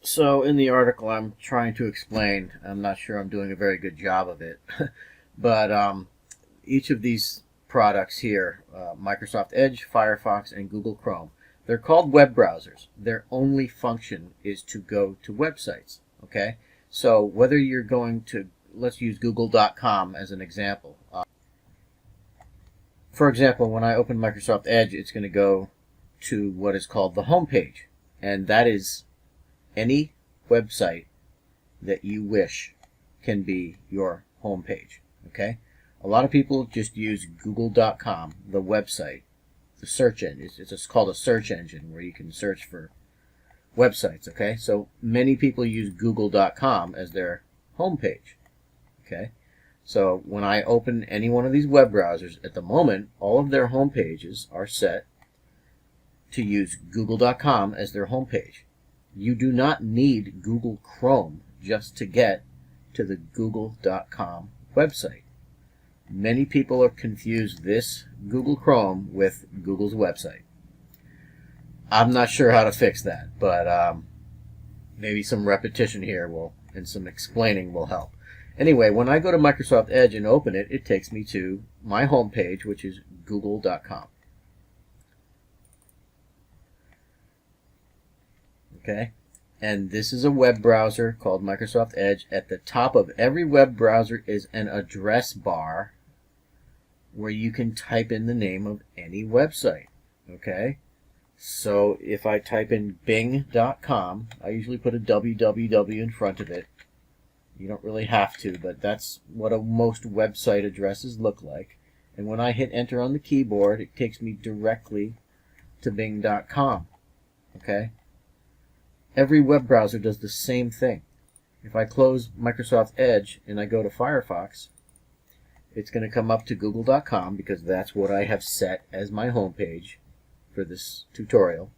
So in the article, I'm trying to explain. I'm not sure I'm doing a very good job of it, but each of these products here, Microsoft Edge, Firefox, and Google Chrome, they're called web browsers. Their only function is to go to websites. Okay, so whether you're going to, let's use Google.com as an example. For example, when I open Microsoft Edge, it's going to go to what is called the home page, and that is any website that you wish can be your home page. Okay? A lot of people just use google.com, the website, the search engine. It's just called a search engine where you can search for websites. Okay? So many people use google.com as their home page. Okay? So when I open any one of these web browsers, at the moment, all of their home pages are set to use google.com as their home page. You do not need Google Chrome just to get to the google.com website. Many people have confused this Google Chrome with Google's website. I'm not sure how to fix that, but maybe some repetition here and some explaining will help. Anyway, when I go to Microsoft Edge and open it, it takes me to my home page, which is google.com. Okay? And this is a web browser called Microsoft Edge. At the top of every web browser is an address bar where you can type in the name of any website. Okay? So if I type in bing.com, I usually put a www in front of it. You don't really have to, but that's what most website addresses look like. And when I hit enter on the keyboard, it takes me directly to bing.com. Okay? Every web browser does the same thing. If I close Microsoft Edge and I go to Firefox, it's going to come up to google.com because that's what I have set as my home page for this tutorial.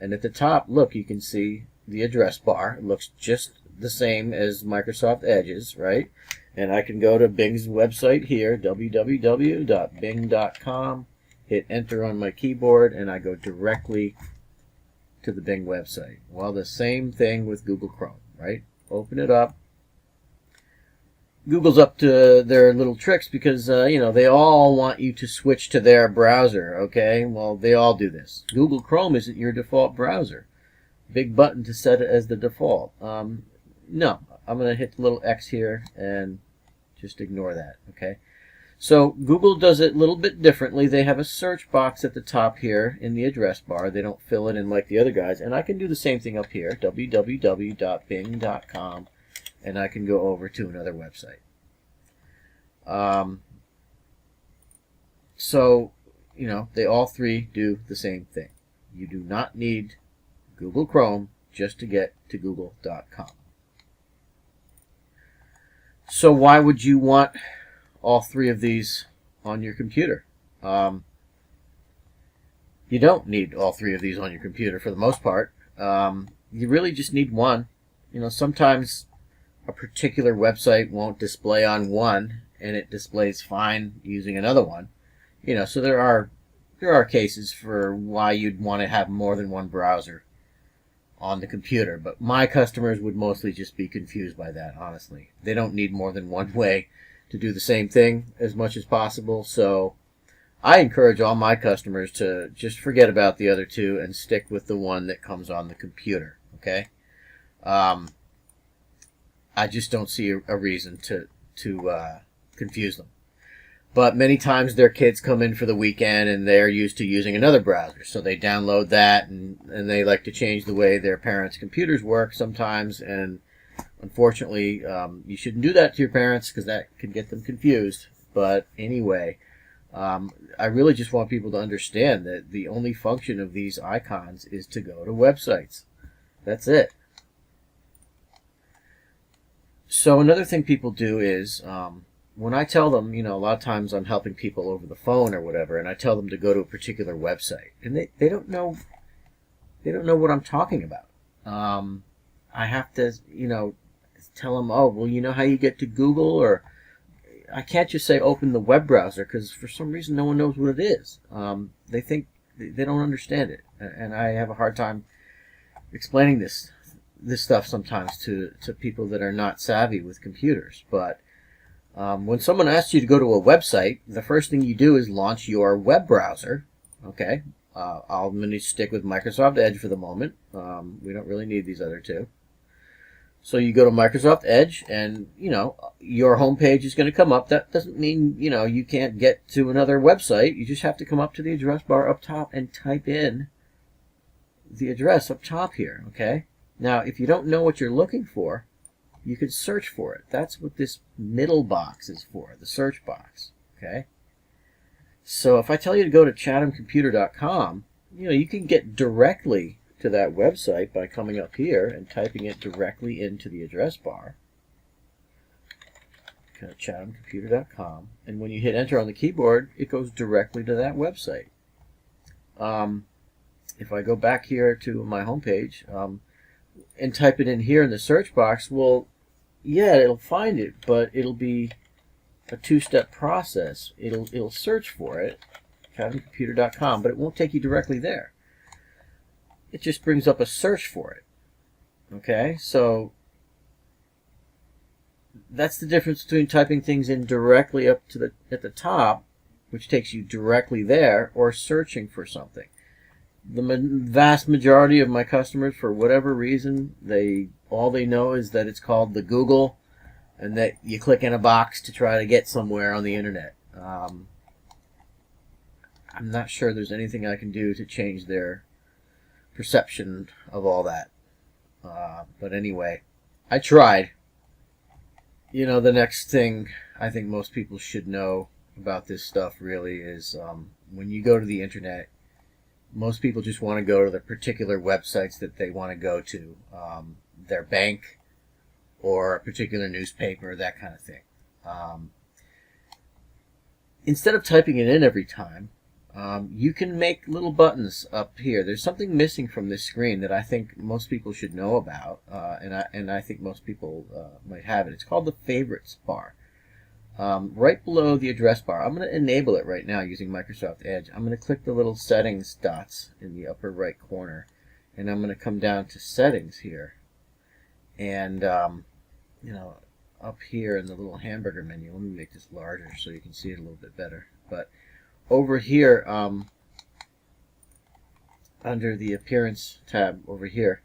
And at the top, look, you can see the address bar. It looks just the same as Microsoft Edge's, right? And I can go to Bing's website here, www.bing.com, hit enter on my keyboard, and I go directly to the Bing website. Well, the same thing with Google Chrome, right? Open it up. Google's up to their little tricks because, they all want you to switch to their browser, okay? Well, they all do this. Google Chrome isn't your default browser. Big button to set it as the default. No, I'm going to hit the little X here and just ignore that, okay? So Google does it a little bit differently. They have a search box at the top here in the address bar. They don't fill it in like the other guys. And I can do the same thing up here, www.bing.com, and I can go over to another website. They all three do the same thing. You do not need Google Chrome just to get to google.com. So why would you want all three of these on your computer? You don't need all three of these on your computer for the most part. You really just need one. Sometimes a particular website won't display on one and it displays fine using another one. So there are cases for why you'd want to have more than one browser on the computer, but my customers would mostly just be confused by that, honestly. They don't need more than one way to do the same thing as much as possible, so I encourage all my customers to just forget about the other two and stick with the one that comes on the computer, okay? I just don't see a reason to confuse them. But many times their kids come in for the weekend and they're used to using another browser. So they download that and they like to change the way their parents' computers work sometimes. And unfortunately, you shouldn't do that to your parents because that can get them confused. But anyway, I really just want people to understand that the only function of these icons is to go to websites. That's it. So another thing people do is, when I tell them, a lot of times I'm helping people over the phone or whatever, and I tell them to go to a particular website, and they don't know what I'm talking about. I have to, tell them, oh, well, you know how you get to Google, or I can't just say open the web browser because for some reason no one knows what it is. They think they don't understand it, and I have a hard time explaining this this stuff sometimes to people that are not savvy with computers. But when someone asks you to go to a website, the first thing you do is launch your web browser. Okay, I'm going to stick with Microsoft Edge for the moment. We don't really need these other two. So you go to Microsoft Edge, and your home page is going to come up. That doesn't mean you can't get to another website. You just have to come up to the address bar up top and type in the address up top here. Okay. Now, if you don't know what you're looking for, you can search for it. That's what this middle box is for, the search box. Okay. So if I tell you to go to chathamcomputer.com, you can get directly to that website by coming up here and typing it directly into the address bar. Okay, chathamcomputer.com, and when you hit enter on the keyboard, it goes directly to that website. If I go back here to my home page and type it in here in the search box, well, yeah, it'll find it, but it'll be a two-step process. It'll search for it, chathamcomputer.com, but it won't take you directly there. It just brings up a search for it. Okay, so that's the difference between typing things in directly up to at the top, which takes you directly there, or searching for something. The vast majority of my customers, for whatever reason, all they know is that it's called the Google, and that you click in a box to try to get somewhere on the internet. I'm not sure there's anything I can do to change their perception of all that. But anyway, I tried. The next thing I think most people should know about this stuff really is when you go to the internet, most people just want to go to the particular websites that they want to go to, their bank or a particular newspaper, that kind of thing. Instead of typing it in every time, you can make little buttons up here. There's something missing from this screen that I think most people should know about, and I think most people might have it. It's called the Favorites bar. Right below the address bar. I'm going to enable it right now using Microsoft Edge. I'm going to click the little settings dots in the upper right corner, and I'm going to come down to settings here, and up here in the little hamburger menu, let me make this larger so you can see it a little bit better. But over here, under the Appearance tab over here,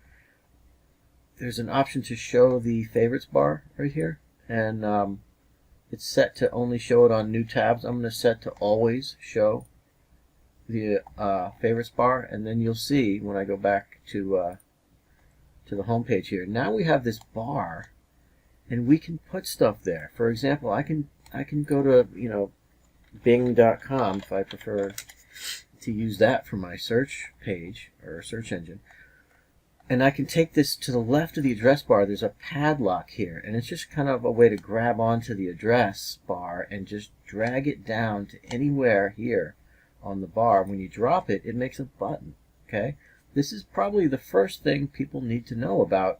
there's an option to show the Favorites bar right here, and it's set to only show it on new tabs. I'm going to set to always show the Favorites bar, and then you'll see when I go back to the home page here. Now we have this bar, and we can put stuff there. For example, I can go to Bing.com if I prefer to use that for my search page or search engine, and I can take this to the left of the address bar. There's a padlock here, and it's just kind of a way to grab onto the address bar and just drag it down to anywhere here on the bar. When you drop it, it makes a button. Okay, this is probably the first thing people need to know about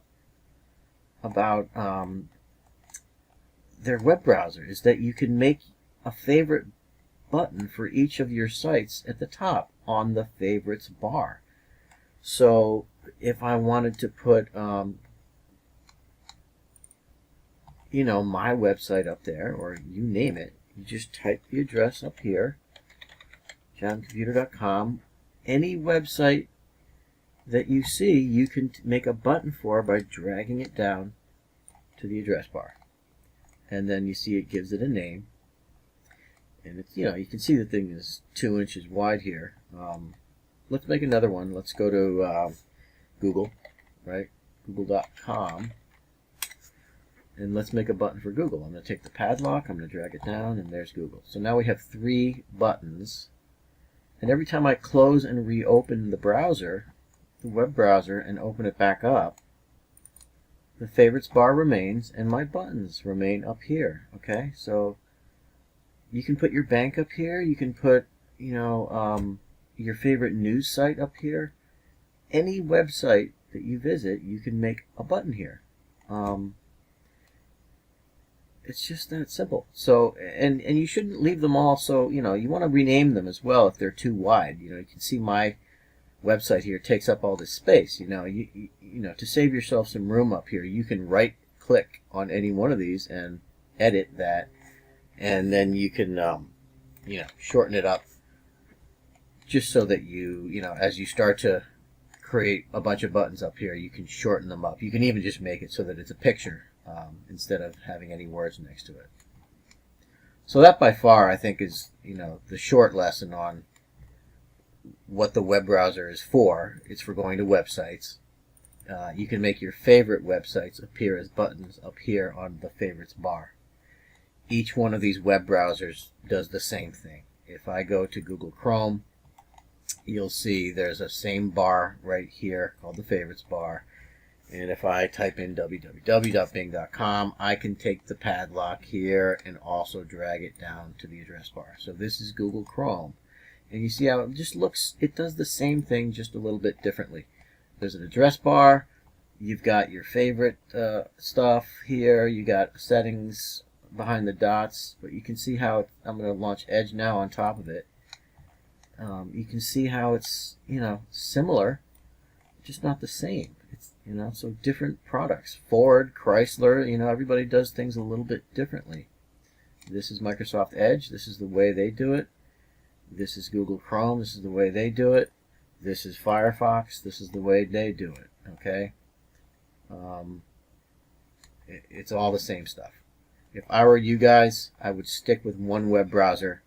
their web browser, is that you can make a favorite button for each of your sites at the top on the Favorites bar. So if I wanted to put my website up there, or you name it, you just type the address up here, chathamcomputer.com. Any website that you see, you can make a button for by dragging it down to the address bar, and then you see it gives it a name, and it's you can see the thing is 2 inches wide here. Let's make another one. Let's go to Google, right? Google.com, and let's make a button for Google. I'm going to take the padlock, I'm going to drag it down, and there's Google. So now we have 3 buttons, and every time I close and reopen the browser, the web browser, and open it back up, the Favorites bar remains and my buttons remain up here. Okay, so you can put your bank up here, you can put your favorite news site up here. Any website that you visit, you can make a button here. It's just that simple. So, and you shouldn't leave them all. So you want to rename them as well if they're too wide. You can see my website here takes up all this space. You to save yourself some room up here, you can right click on any one of these and edit that, and then you can shorten it up just so that as you start to create a bunch of buttons up here, you can shorten them up. You can even just make it so that it's a picture instead of having any words next to it. So that by far, I think, is the short lesson on what the web browser is for. It's for going to websites. You can make your favorite websites appear as buttons up here on the favorites bar. Each one of these web browsers does the same thing. If I go to Google Chrome, you'll see there's a same bar right here called the favorites bar. And if I type in www.bing.com, I can take the padlock here and also drag it down to the address bar. So this is Google Chrome. And you see how it just looks, it does the same thing just a little bit differently. There's an address bar, you've got your favorite stuff here, you got settings behind the dots, but you can see how I'm going to launch Edge now on top of it. You can see how it's, similar, just not the same. It's, so different products. Ford, Chrysler, everybody does things a little bit differently. This is Microsoft Edge. This is the way they do it. This is Google Chrome. This is the way they do it. This is Firefox. This is the way they do it. Okay? It's all the same stuff. If I were you guys, I would stick with one web browser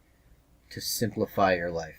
to simplify your life.